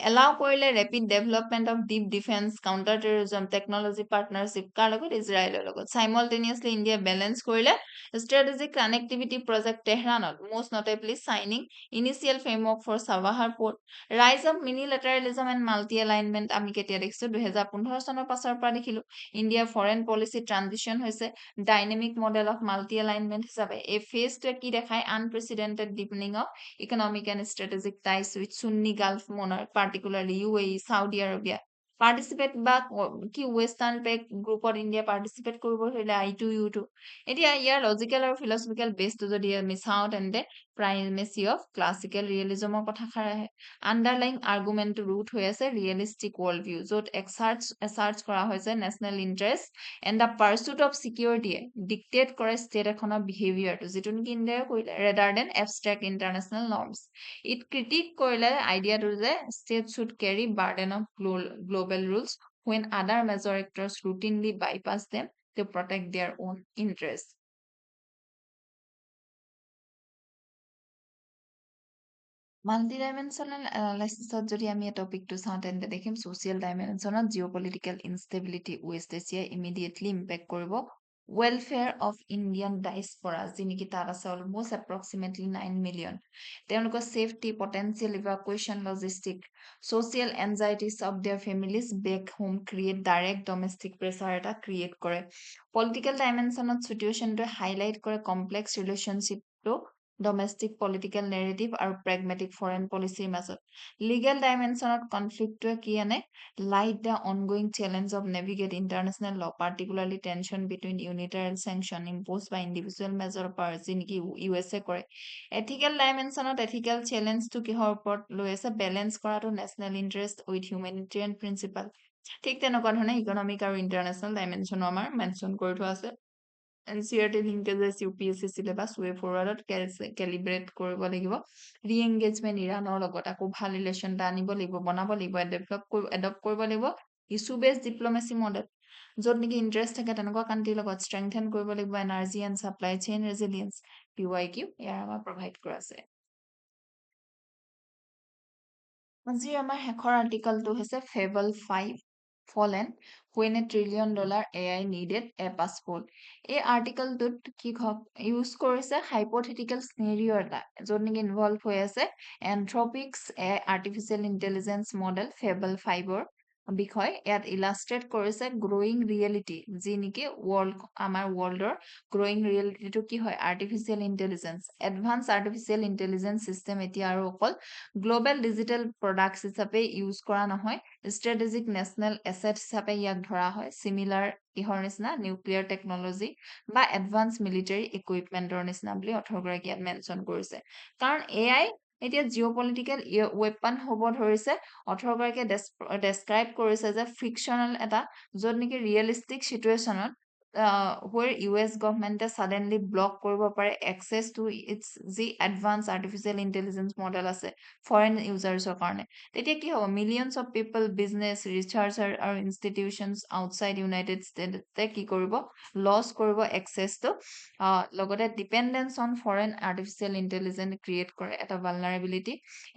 এলাউ কৰিলে rapid development of deep defence counter terrorism technology partnership কাৰ লগত ইজৰাইলৰ লগত চাইমলটেনিয়াছলি ইণ্ডিয়া বেলেঞ্চ কৰিলে ষ্ট্ৰেটেজিক কানেক্টিভিটি প্ৰজেক্ট তেহৰাণত most notably signing initial framework for Chabahar port rise of minilateralism and multi alignment আমি কেতিয়া দেখিছোঁ 2015 চনৰ পাছৰ পৰা দেখিলোঁ ইণ্ডিয়াৰ ফৰেন পলিচি ট্ৰানজিশ্যন হৈছে dynamic model of multi alignment হিচাপে এই ফেজটোৱে কি দেখায় unprecedented deepening of economic and strategic ties with Sunni Gulf monarch, particularly UAE, Saudi Arabia. Participate বা কি ৱেষ্টাৰ্ণ পেক গ্ৰুপত ইণ্ডিয়া পাৰ্টিচিপেট কৰিব ধৰিলে I2U2 এতিয়া ইয়াৰ লজিকেল আৰু ফিলচফিকেল বেছটো যদি আমি চাওঁ তেন্তে প্ৰাইমেচি অফ ক্লাছিকেল ৰিয়েলিজমৰ কথাষাৰ আহে আণ্ডাৰলাইং আৰ্গুমেণ্টটো ৰুট হৈ আছে ৰিয়েলিষ্টিক ৱৰ্ল্ড ভিউ য'ত এছাৰ্চ কৰা হৈছে national interest and the pursuit of চিকিউৰিটিয়ে ডিক্টেট কৰে ষ্টেট এখনৰ বিহেভিয়াৰটো যিটো নেকি ইণ্ডিয়াই কৰিলে rather than abstract international norms it critique কৰিলে আইডিয়াটো যে state should carry burden of global rules when other major actors routinely bypass them to protect their own interests. Multidimensional এনালাইচিছত যদি আমি এই টপিকটো চাওঁ তেন্তে দেখিম ছ'চিয়েল ডাইমেনশ্যনত জিঅ' পলিটিকেল ইনষ্টেবিলিটি ৱেষ্ট এছিয়াই ইমিডিয়েটলি ইম্পেক্ট কৰিব ৱেলফেয়াৰ অফ ইণ্ডিয়ান ডাইচপৰা যি নেকি তাত আছে অলমষ্ট এপ্ৰক্সিমেটলি 9 মিলিয়ন তেওঁলোকৰ safety potential evacuation logistic social anxieties of their families back home create direct domestic pressure এটা ক্ৰিয়েট কৰে পলিটিকেল ডাইমেনশ্যনত চিটুৱেশ্যনটোৱে হাইলাইট কৰে কমপ্লেক্স ৰিলেশ্যনশ্বিপটো ডমেষ্টিক পলিটিকেল নেৰেটিভ আৰু প্ৰেগমেটিক ফৰেন পলিচিৰ মাজত লিগেল ডাইমেনশ্যনত কনফ্লিক্টটোৱে কি আনে light the ongoing challenge of navigate international law particularly tension between unilateral sanctions imposed by individual major power যি নেকি USA কৰে এথিকেল ডাইমেনশ্যনত এথিকেল চেলেঞ্জটো কিহৰ ওপৰত লৈ আছে বেলেঞ্চ কৰাটো national interest with humanitarian principal ঠিক তেনেকুৱা ধৰণে ইকনমিক আৰু ইণ্টাৰনেশ্যনেল ডাইমেনশ্যনো আমাৰ মেনশ্যন কৰি থোৱা আছে NCERT লিংকেজেছ UPSC চিলেবাছ ৱে ফৰৱাৰ্ডত কেলিব্ৰেট কৰিব লাগিব ৰি এংগেজমেণ্ট ইৰাণৰ লগত আকৌ ভাল ৰিলেশ্যন এটা আনিব লাগিব বনাব লাগিব এডপ্ট কৰিব লাগিব ইছ্যু বেছ ডিপ্ল'মেচি মডেল য'ত নেকি ইণ্টাৰেষ্ট থাকে তেনেকুৱা কাণ্ট্ৰিৰ লগত ষ্ট্ৰেংথেন কৰিব লাগিব energy and supply chain resilience PYQ ইয়াৰ আমাৰ প্ৰভাইড কৰা আছে আজিৰ আমাৰ শেষৰ আৰ্টিকলটো হৈছে fable 5 fallen when a $1 trillion AI needed a passport এই আৰ্টিকলটোত কি ইউজ কৰিছে হাইপথেটিকেল স্নেৰিঅ এটা য'ত নেকি ইনভলভ হৈ আছে এন্থ্ৰপিক্স আৰ্টিফিচিয়েল ইণ্টেলিজেন্স মডেল ফেবল 5ৰ বিষয় ইয়াত ইলাষ্ট্ৰেট কৰিছে গ্ৰয়িং ৰিয়েলিটি যি নেকি আমাৰ ৱৰ্ল্ডৰ গ্ৰয়িং ৰিয়েলিটিটো কি হয় artificial intelligence advance artificial intelligence system এতিয়া আৰু অকল গ্ল'বেল ডিজিটেল প্ৰডাক্টছ হিচাপে ইউজ কৰা নহয় ষ্ট্ৰেটেজিক নেশ্যনেল এছেট হিচাপে ইয়াক ধৰা হয় চিমিলাৰ কিহৰ নিচিনা নিউক্লিয়াৰ টেকনলজি বা এডভান্স মিলিটাৰী ইকুইপমেণ্টৰ নিচিনা বুলি অথৰগৰাকী ইয়াত মেনশ্যন কৰিছে কাৰণ AI এতিয়া জিঅ' পলিটিকেল ৱেপন হ'ব ধৰিছে অথৰগৰাকীয়ে ডেছক্ৰাইব কৰিছে যে ফিকশ্যনেল এটা য'ত নেকি ৰিয়েলিষ্টিক চিটুৱেশ্যনত where US গভৰ্ণমেণ্টে ছাডেনলি ব্লক কৰিব পাৰে এক্সেছ টু ইটছ যি এডভান্স আৰ্টিফিচিয়েল ইণ্টেলিজেন্স মডেল আছে ফৰেন ইউজাৰ্ছৰ কাৰণে তেতিয়া কি হ'ব millions of people business researcher আৰু ইনষ্টিটিউশ্যনছ আউটছাইড ইউনাইটেড ষ্টেটে কি কৰিব লছ কৰিব এক্সেছটো লগতে dependence on foreign artificial intelligence create কৰে এটা ভালনাৰেবিলিটি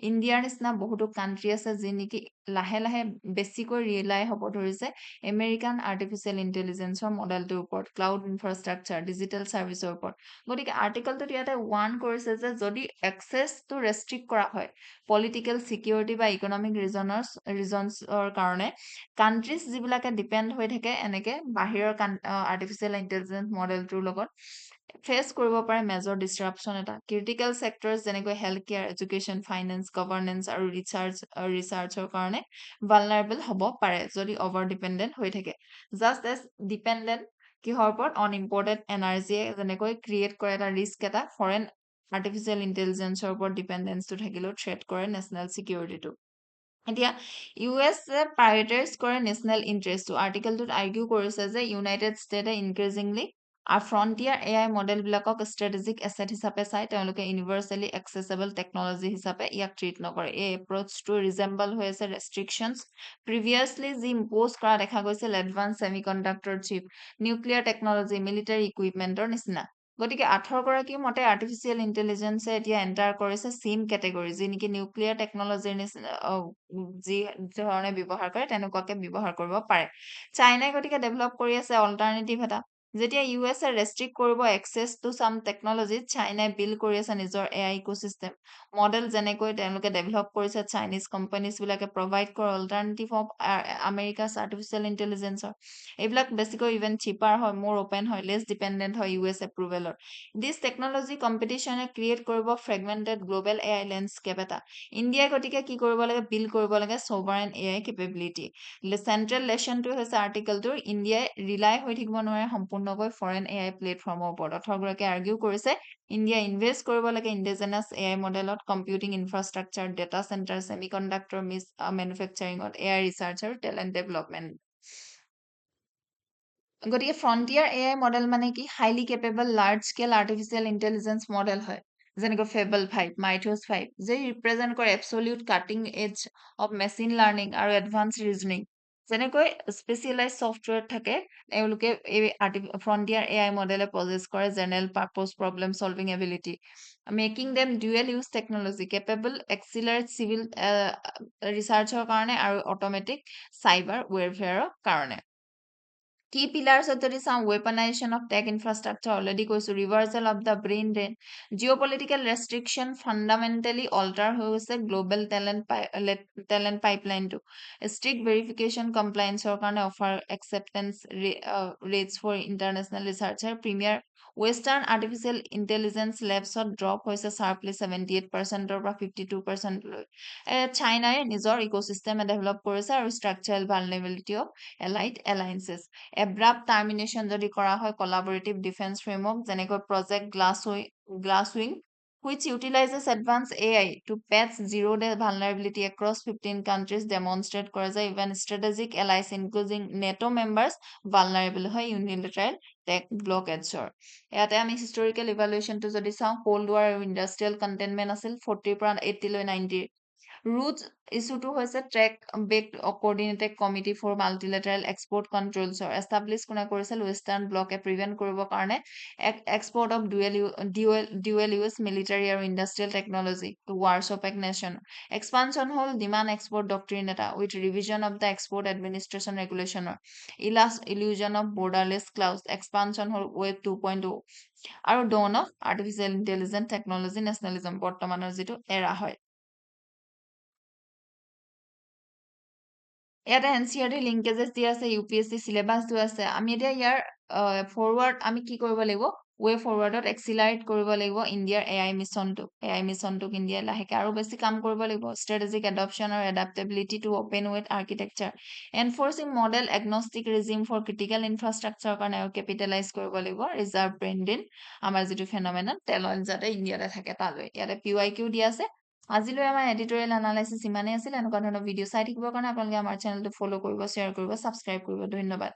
ইণ্ডিয়াৰ নিচিনা বহুতো কাণ্ট্ৰি আছে যি নেকি লাহে লাহে বেছিকৈ ৰিয়েলাই হ'ব ধৰিছে আমেৰিকান আৰ্টিফিচিয়েল ইণ্টেলিজেন্সৰ মডেলটোৰ ওপৰত ক্লাউড ইনফ্ৰাষ্ট্ৰাকচাৰ ডিজিটেল ছাৰ্ভিচৰ ওপৰত গতিকে আৰ্টিকলটোত ইয়াতে ৱাৰ্ণ কৰিছে যে যদি এক্সেছটো ৰেষ্ট্ৰিক্ট কৰা হয় পলিটিকেল চিকিউৰিটি বা ইকনমিক ৰিজনছৰ কাৰণে কাণ্ট্ৰিজ যিবিলাকে ডিপেণ্ড হৈ থাকে এনেকে বাহিৰৰ আৰ্টিফিচিয়েল ইণ্টেলিজেন্স মডেলটোৰ লগত ফেচ কৰিব পাৰে মেজৰ ডিছৰাপশ্যন এটা ক্ৰিটিকেল ছেক্টৰছ যেনেকৈ health care education finance governance আৰু ৰিচাৰ্চৰ কাৰণে ভালনাৰেবল হ'ব পাৰে যদি অভাৰ ডিপেণ্ডেণ্ট হৈ থাকে জাষ্ট এজ ডিপেণ্ডেণ্ট কিহৰ ওপৰত অন ইম্পৰ্টেড এনাৰ্জিয়ে যেনেকৈ ক্ৰিয়েট কৰে এটা ৰিস্ক এটা ফৰেন আৰ্টিফিচিয়েল ইণ্টেলিজেন্সৰ ওপৰত ডিপেণ্ডেঞ্চটো থাকিলেও থ্ৰেট কৰে নেশ্যনেল চিকিউৰিটিটো এতিয়া USA প্ৰায়ৰিটাইজ কৰে নেশ্যনেল ইণ্টাৰেষ্টটো আৰ্টিকলটোত আৰ্গিউ কৰিছে যে ইউনাইটেড ষ্টেটে ইনক্ৰিজিংলি আৰু ফ্ৰণ্টিয়াৰ AI মডেলবিলাকক ষ্ট্ৰেটেজিক এছেট হিচাপে চাই তেওঁলোকে ইউনিভাৰ্চেলি একচেছেবল টেকনলজি হিচাপে ইয়াক ট্ৰিট নকৰে এই এপ্ৰ'চটো ৰিজেম্বল হৈ আছে ৰেষ্ট্ৰিকশ্যনছ প্ৰিভিয়াছলি যি ইম্প'জ কৰা দেখা গৈছিল এডভান্স ছেমিকণ্ডাক্টৰ চিপ নিউক্লিয়াৰ টেকনলজি মিলিটাৰী ইকুইপমেণ্টৰ নিচিনা গতিকে 18গৰাকীৰ মতে আৰ্টিফিচিয়েল ইণ্টেলিজেন্সে এতিয়া এণ্টাৰ কৰিছে চেম কেটেগৰী যি নেকি নিউক্লিয়াৰ টেকনলজিৰ নিচিনা যি ধৰণে ব্যৱহাৰ কৰে তেনেকুৱাকে ব্যৱহাৰ কৰিব পাৰে চাইনাই গতিকে ডেভেলপ কৰি আছে অল্টাৰনেটিভ এটা যেতিয়া USA ৰেষ্ট্ৰিক্ট কৰিব এক্সেছ টু চাম টেকনলজিত চাইনাই বিল্ড কৰি আছে নিজৰ AI ইক'চিষ্টেম মডেল যেনেকৈ তেওঁলোকে ডেভেলপ কৰিছে চাইনিজ কোম্পানীজবিলাকে প্ৰভাইড কৰে অল্টাৰনেটিভ অফ আমেৰিকাছ আৰ্টিফিচিয়েল ইণ্টেলিজেন্সৰ এইবিলাক বেছিকৈ ইভেন চিপাৰ হয় মোৰ অপেন হয় লেছ ডিপেণ্ডেণ্ট হয় US এপ্ৰুভেলৰ দিছ টেকনলজি কম্পিটিশ্যনে ক্ৰিয়েট কৰিব ফ্ৰেগমেণ্টেড গ্ল'বেল AI লেণ্ডস্কেপ এটা ইণ্ডিয়াই গতিকে কি কৰিব লাগে বিল্ড কৰিব লাগে ছভাৰেন AI কেপেবিলিটি চেণ্ট্ৰেল লেচনটো হৈছে আৰ্টিকলটোৰ ইণ্ডিয়াই ৰিলাই হৈ থাকিব নোৱাৰে সম্পূৰ্ণকৈ ফৰেন AI প্লেটফৰ্মৰ ওপৰত অথৰগৰাকীয়ে আৰ্গিউ কৰিছে ইণ্ডিয়া ইনভেষ্ট কৰিব লাগে ইণ্ডিজেনাছ AI মডেলত computing infrastructure data centre semiconductor মেনুফেকচাৰিঙত AI ৰিচাৰ্চ আৰু টেলেণ্ট ডেভেলপমেণ্ট গতিকে ফ্ৰণ্টিয়াৰ AI মডেল মানে কি highly capable large scale artificial intelligence model হয় যেনেকৈ ফেবল 5 মাইথছ 5 যে ৰিপ্ৰেজেণ্ট কৰে absolute cutting edge of machine learning আৰু এডভান্স ৰিজনিং যেনেকৈ স্পেচিয়েলাইজ ছফ্টৱেৰ থাকে তেওঁলোকে এই ফ্ৰণ্টিয়াৰ AI মডেলে পজেছ কৰে general purpose problem solving ability making them dual use technology capable accelerate civil ৰিচাৰ্চৰ কাৰণে আৰু অট'মেটিক চাইবাৰ ৱেৰফেয়াৰৰ কাৰণে Key pillars যদি চাওঁ weaponization of tech infrastructure already কৈছো reversal of the brain drain geopolitical restriction fundamentally alter হৈ গৈছে global talent pipeline টো strict verification compliance ৰ কাৰণে offer acceptance rates for international researcher premier western artificial intelligence labs to drop হৈছে sharply 78% ৰ পৰা 52% লৈ চাইনাই নিজৰ ইকোসিস্টেম ডেভেলপ কৰিছে আৰু structural vulnerability of allied alliances abrupt termination যদি কৰা হয় collaborative defense framework যেনেকৈ project glasswing which utilizes advanced AI to patch zero-day vulnerability across 15 countries demonstrate কৰে যে even strategic allies including NATO members vulnerable হয় unilateral tech blockades ইয়াতে আমি historical evaluation টো যদি চাওঁ cold war আৰু industrial containment আছিল 40 পৰা 80 লৈ 90 Roots issue to হৈছে track baked coordinated committee for multilateral export controls or establish কোনে কৰিছিল western bloc prevent কৰিবৰ কাৰণে export of dual use military আৰু industrial technology to wars OPEC nation expansion hall demand export doctrine এটা with revision of the export administration regulation illusion of borderless clause expansion hall web 2.0 আৰু dawn of artificial intelligence technology nationalism বৰ্তমানৰ যিটো এৰা হয় ইয়াতে NCERT linkages দিয়া আছে UPSC syllabus দিয়া আছে আমি এতিয়া ইয়াৰ ফৰৱাৰ্ড আমি কি কৰিব লাগিব ৱে ফৰৱাৰ্ডত এক্সিলাৰেট কৰিব লাগিব ইণ্ডিয়াৰ এআই মিছনটোক ইণ্ডিয়াই লাহেকে আৰু বেছি কাম কৰিব লাগিব ষ্ট্ৰেটেজিক এডপশ্যন আৰু adaptability to open weight architecture enforcing model agnostic regime for critical ইনফ্ৰাষ্ট্ৰাকচাৰৰ কাৰণে আৰু কেপিটেলাইজ কৰিব লাগিব ৰিজাৰ্ভ ব্ৰেণ্ডিন আমাৰ যিটো ফেনমেনন টেলেণ্ট যাতে ইণ্ডিয়াতে থাকে তালৈ ইয়াতে PYQ দিয়া আছে আজিলৈ আমাৰ এডিটৰিয়েল এনালাইচিছ ইমানেই আছিল এনেকুৱা ধৰণৰ ভিডিঅ' চাই থাকিবৰ কাৰণে আপোনালোকে আমাৰ চেনেলটো ফ'ল' কৰিব শ্বেয়াৰ কৰিব ছাবস্ক্ৰাইব কৰিব ধন্যবাদ